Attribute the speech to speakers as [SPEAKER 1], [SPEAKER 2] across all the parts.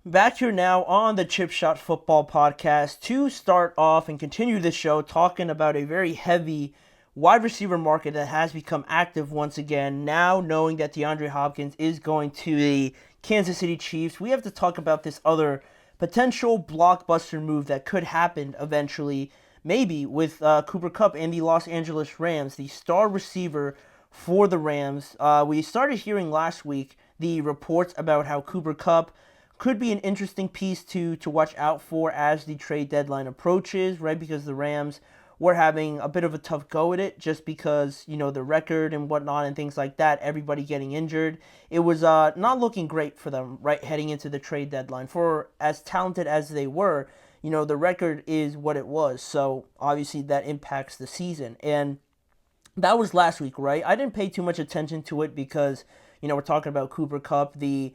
[SPEAKER 1] Back here now on the Chip Shot Football Podcast to start off and continue this show talking about a very heavy wide receiver market that has become active once again. Now knowing that DeAndre Hopkins is going to the Kansas City Chiefs, we have to talk about this other potential blockbuster move that could happen eventually, maybe with Cooper Kupp and the Los Angeles Rams, the star receiver for the Rams. We started hearing last week the reports about how Cooper Kupp could be an interesting piece to watch out for as the trade deadline approaches, right? Because the Rams were having a bit of a tough go at it just because, the record and whatnot and things like that, everybody getting injured. It was not looking great for them, right, heading into the trade deadline. For as talented as they were, the record is what it was. So obviously that impacts the season. And that was last week, right? I didn't pay too much attention to it because, we're talking about Cooper Kupp, the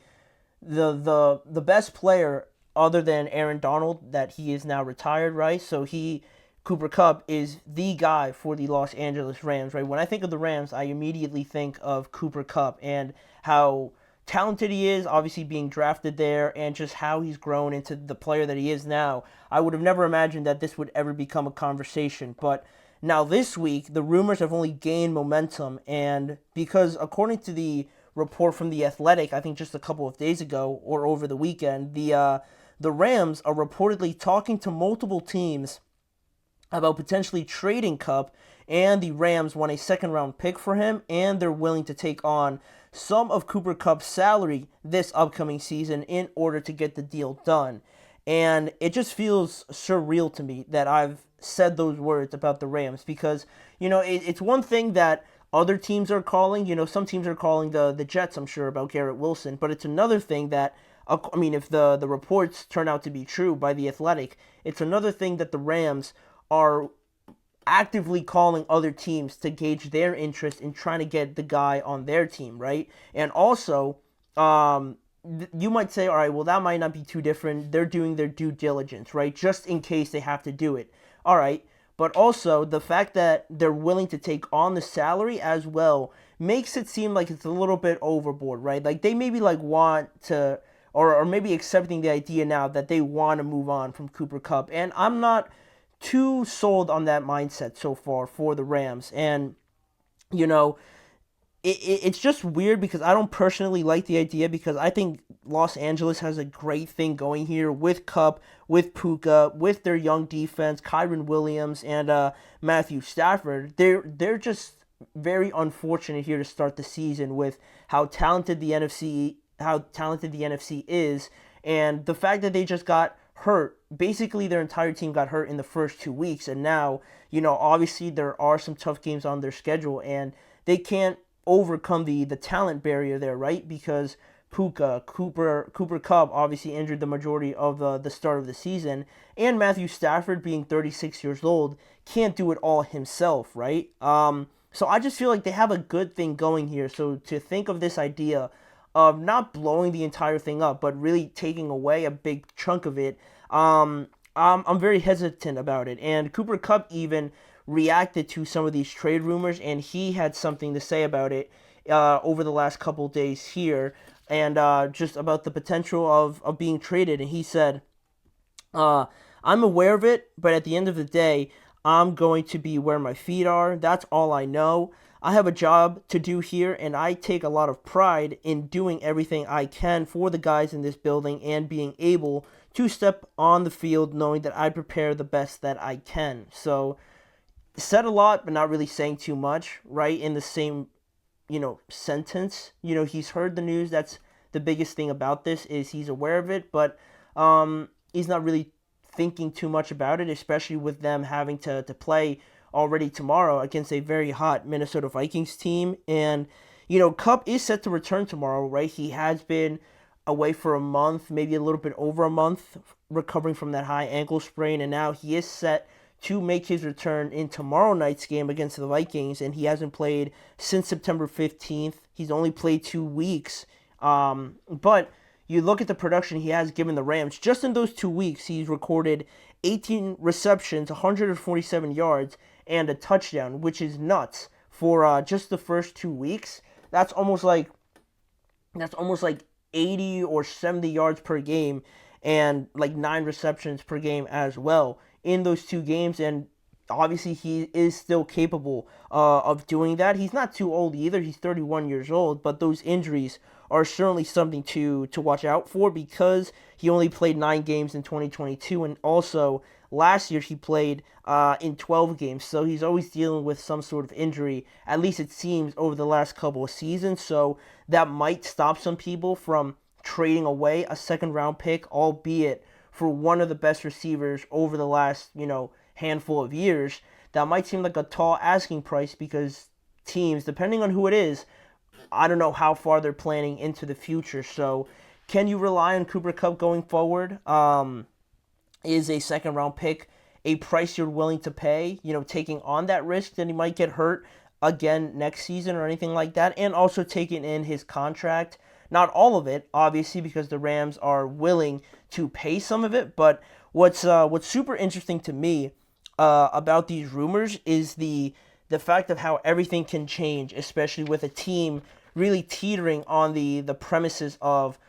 [SPEAKER 1] best player other than Aaron Donald that he is now retired, right? So Cooper Kupp is the guy for the Los Angeles Rams, right? When I think of the Rams, I immediately think of Cooper Kupp and how talented he is, obviously being drafted there, and just how he's grown into the player that he is now. I would have never imagined that this would ever become a conversation, but now this week, the rumors have only gained momentum, and because according to the report from The Athletic, I think just a couple of days ago or over the weekend, the Rams are reportedly talking to multiple teams about potentially trading Kupp, and the Rams want a second-round pick for him, and they're willing to take on some of Cooper Kupp's salary this upcoming season in order to get the deal done. And it just feels surreal to me that I've said those words about the Rams because, it's one thing that other teams are calling. Some teams are calling the Jets, I'm sure, about Garrett Wilson. But it's another thing that, if the reports turn out to be true by The Athletic, it's another thing that the Rams are actively calling other teams to gauge their interest in trying to get the guy on their team, right? And also, you might say, all right, well, that might not be too different. They're doing their due diligence, right? Just in case they have to do it. All right. But also, the fact that they're willing to take on the salary as well makes it seem like it's a little bit overboard, right? Like, they maybe, want to, or maybe accepting the idea now that they want to move on from Cooper Kupp. And I'm not too sold on that mindset so far for the Rams. And, it's just weird because I don't personally like the idea because I think Los Angeles has a great thing going here with Kupp, with Puka, with their young defense, Kyron Williams and Matthew Stafford. They're just very unfortunate here to start the season with how talented the NFC is, and the fact that they just got hurt. Basically, their entire team got hurt in the first 2 weeks, and now, obviously there are some tough games on their schedule, and they can't overcome the talent barrier there, right? Because Cooper Kupp obviously injured the majority of the start of the season, and Matthew Stafford, being 36 years old, can't do it all himself, right? So I just feel like they have a good thing going here. So to think of this idea of not blowing the entire thing up, but really taking away a big chunk of it, I'm very hesitant about it. And Cooper Kupp even reacted to some of these trade rumors, and he had something to say about it over the last couple days here, and just about the potential of being traded. And he said, I'm aware of it, but at the end of the day, I'm going to be where my feet are. That's all I know. I have a job to do here, and I take a lot of pride in doing everything I can for the guys in this building and being able to step on the field knowing that I prepare the best that I can. So, said a lot, but not really saying too much, right? In the same, sentence. He's heard the news. That's the biggest thing about this is he's aware of it, but he's not really thinking too much about it, especially with them having to play already tomorrow against a very hot Minnesota Vikings team. And, Kupp is set to return tomorrow, right? He has been away for a month, maybe a little bit over a month, recovering from that high ankle sprain, and now he is set to make his return in tomorrow night's game against the Vikings, and he hasn't played since September 15th. He's only played 2 weeks, but you look at the production he has given the Rams. Just in those 2 weeks, he's recorded 18 receptions, 147 yards, and a touchdown, which is nuts for just the first 2 weeks. That's almost like 80 or 70 yards per game and like 9 receptions per game as well in those 2 games. And obviously he is still capable of doing that. He's not too old either. He's 31 years old, but those injuries are certainly something to watch out for, because he only played 9 games in 2022, and also last year he played in 12 games. So he's always dealing with some sort of injury, at least it seems, over the last couple of seasons. So that might stop some people from trading away a second round pick, albeit for one of the best receivers over the last, handful of years. That might seem like a tall asking price, because teams, depending on who it is, I don't know how far they're planning into the future. So can you rely on Cooper Kupp going forward? Is a second round pick a price you're willing to pay, taking on that risk that he might get hurt again next season or anything like that, and also taking in his contract? Not all of it, obviously, because the Rams are willing to pay some of it. But what's super interesting to me about these rumors is the fact of how everything can change, especially with a team really teetering on the premises of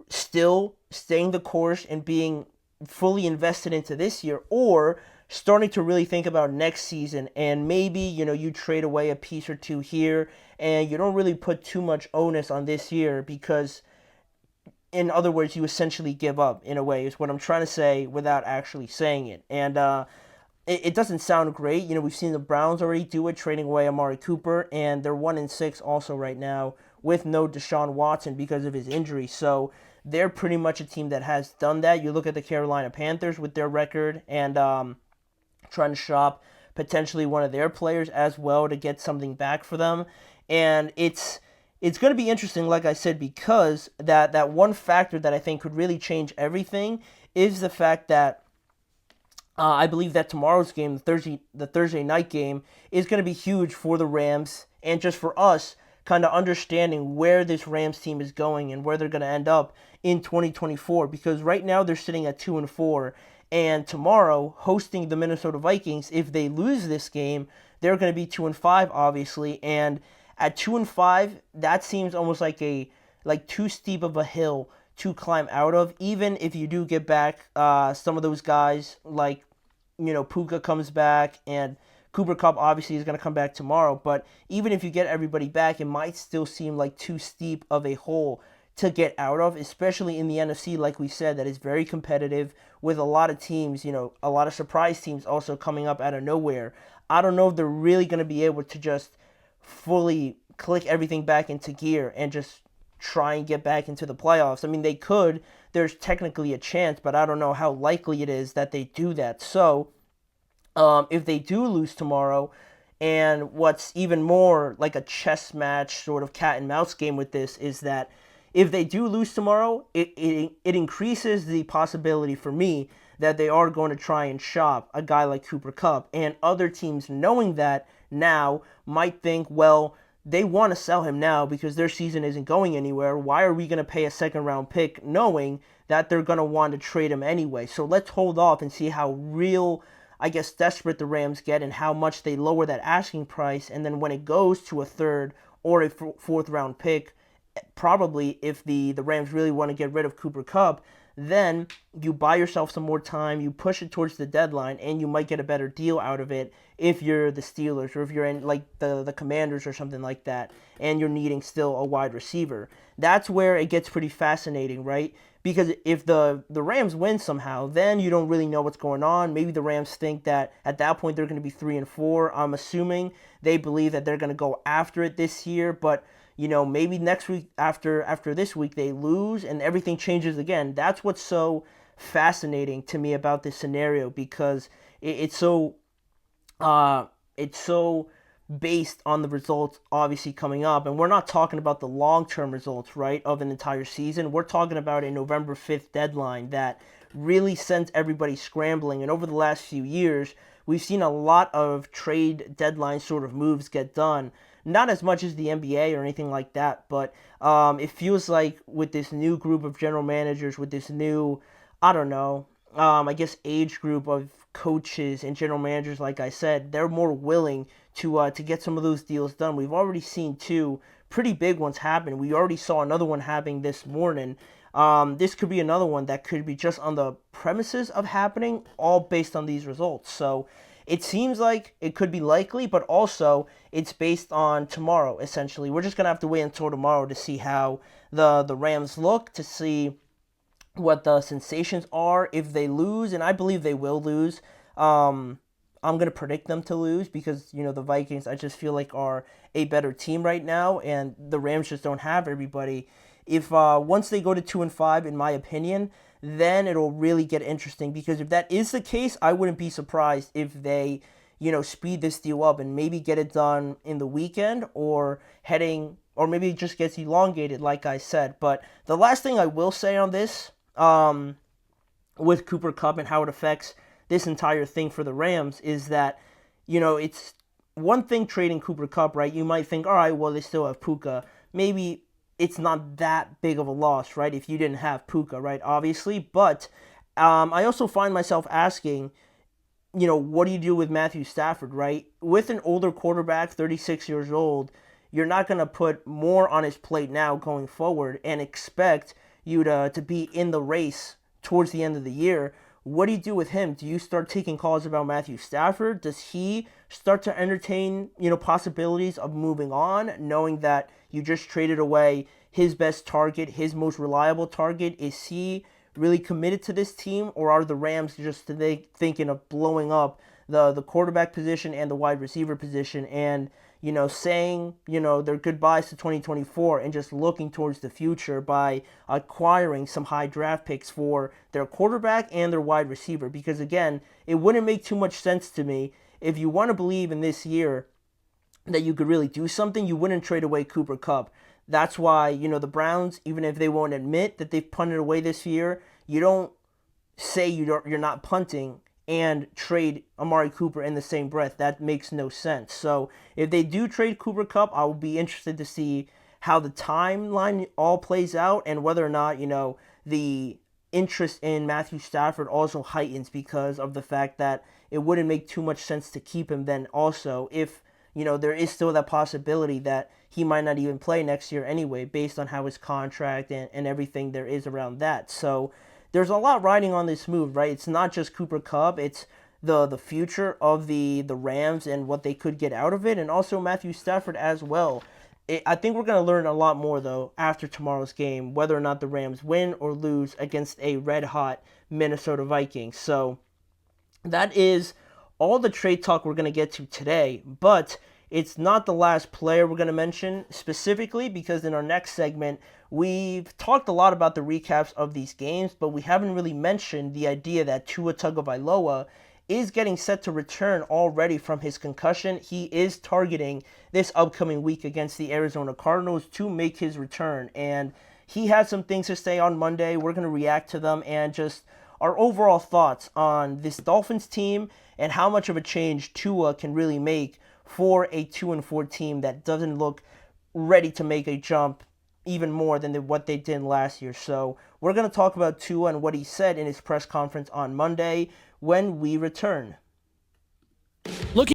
[SPEAKER 1] still staying the course and being fully invested into this year, or starting to really think about next season. And maybe you trade away a piece or two here, and you don't really put too much onus on this year, because in other words, you essentially give up, in a way, is what I'm trying to say without actually saying it. And it doesn't sound great. We've seen the Browns already do it, trading away Amari Cooper, and they're 1-6 also right now with no Deshaun Watson because of his injury. So they're pretty much a team that has done that. You look at the Carolina Panthers with their record, and trying to shop potentially one of their players as well to get something back for them. And it's going to be interesting, like I said, because that one factor that I think could really change everything is the fact that I believe that tomorrow's game, the Thursday night game, is going to be huge for the Rams, and just for us kind of understanding where this Rams team is going and where they're going to end up in 2024. Because right now they're sitting at 2-4, and tomorrow, hosting the Minnesota Vikings, if they lose this game, they're going to be 2-5, obviously. And at 2-5, that seems almost like too steep of a hill to climb out of. Even if you do get back some of those guys, like Puka comes back, and Cooper Kupp obviously is going to come back tomorrow. But even if you get everybody back, it might still seem like too steep of a hole to get out of, especially in the NFC, like we said, that is very competitive, with a lot of teams, a lot of surprise teams also coming up out of nowhere. I don't know if they're really going to be able to just fully click everything back into gear and just try and get back into the playoffs. I mean, they could. There's technically a chance, but I don't know how likely it is that they do that. So, if they do lose tomorrow, and what's even more like a chess match, sort of cat and mouse game with this, is that if they do lose tomorrow, it increases the possibility for me that they are going to try and shop a guy like Cooper Kupp. And other teams, knowing that now, might think, well, they want to sell him now because their season isn't going anywhere. Why are we going to pay a second round pick knowing that they're going to want to trade him anyway? So let's hold off and see how real, I guess, desperate the Rams get and how much they lower that asking price. And then when it goes to a third or a fourth round pick, probably if the Rams really want to get rid of Cooper Kupp, then you buy yourself some more time, you push it towards the deadline, and you might get a better deal out of it if you're the Steelers, or if you're in like the Commanders or something like that, and you're needing still a wide receiver. That's where it gets pretty fascinating, right? Because if the Rams win somehow, then you don't really know what's going on. Maybe the Rams think that at that point they're going to be 3-4. I'm assuming they believe that they're going to go after it this year, but maybe next week after this week they lose and everything changes again. That's what's so fascinating to me about this scenario, because it's so based on the results obviously coming up. And we're not talking about the long-term results, right, of an entire season. We're talking about a November 5th deadline that really sends everybody scrambling. And over the last few years, we've seen a lot of trade deadline sort of moves get done. Not as much as the NBA or anything like that, but it feels like with this new group of general managers, with this new, I don't know, I guess age group of coaches and general managers, like I said, they're more willing to get some of those deals done. We've already seen 2 pretty big ones happen. We already saw another one happening this morning. This could be another one that could be just on the premises of happening, all based on these results. So it seems like it could be likely, but also it's based on tomorrow, essentially. We're just going to have to wait until tomorrow to see how the Rams look, to see what the sensations are if they lose, and I believe they will lose. I'm going to predict them to lose because, the Vikings, I just feel like, are a better team right now, and the Rams just don't have everybody. If once they go to 2-5, in my opinion, then it'll really get interesting, because if that is the case, I wouldn't be surprised if they, speed this deal up and maybe get it done in the weekend, or maybe it just gets elongated, like I said. But the last thing I will say on this, with Cooper Kupp and how it affects this entire thing for the Rams, is that, it's one thing trading Cooper Kupp, right? You might think, all right, well, they still have Puka. Maybe it's not that big of a loss, right, if you didn't have Puka, right, obviously. But I also find myself asking, what do you do with Matthew Stafford, right? With an older quarterback, 36 years old, you're not going to put more on his plate now going forward and expect you to be in the race towards the end of the year. What do you do with him? Do you start taking calls about Matthew Stafford? Does he start to entertain, possibilities of moving on, knowing that you just traded away his best target, his most reliable target? Is he really committed to this team, or are the Rams just thinking of blowing up the quarterback position and the wide receiver position, and saying, their goodbyes to 2024 and just looking towards the future by acquiring some high draft picks for their quarterback and their wide receiver? Because again, it wouldn't make too much sense to me. If you want to believe in this year that you could really do something, you wouldn't trade away Cooper Kupp. That's why, the Browns, even if they won't admit that they've punted away this year, you don't say you're not punting and trade Amari Cooper in the same breath. That makes no sense. So if they do trade Cooper Kupp, I will be interested to see how the timeline all plays out, and whether or not, the interest in Matthew Stafford also heightens because of the fact that it wouldn't make too much sense to keep him then also, if, there is still that possibility that he might not even play next year anyway, based on how his contract and everything there is around that. So there's a lot riding on this move, right? It's not just Cooper Kupp, it's the future of the Rams and what they could get out of it, and also Matthew Stafford as well. I think we're going to learn a lot more, though, after tomorrow's game, whether or not the Rams win or lose against a red-hot Minnesota Vikings. So that is all the trade talk we're going to get to today, but it's not the last player we're going to mention specifically, because in our next segment, we've talked a lot about the recaps of these games, but we haven't really mentioned the idea that Tua Tagovailoa is getting set to return already from his concussion. He is targeting this upcoming week against the Arizona Cardinals to make his return, and he has some things to say on Monday. We're going to react to them and just our overall thoughts on this Dolphins team and how much of a change Tua can really make for a 2-4 team that doesn't look ready to make a jump even more than what they did last year. So we're going to talk about Tua and what he said in his press conference on Monday when we return.
[SPEAKER 2] Looking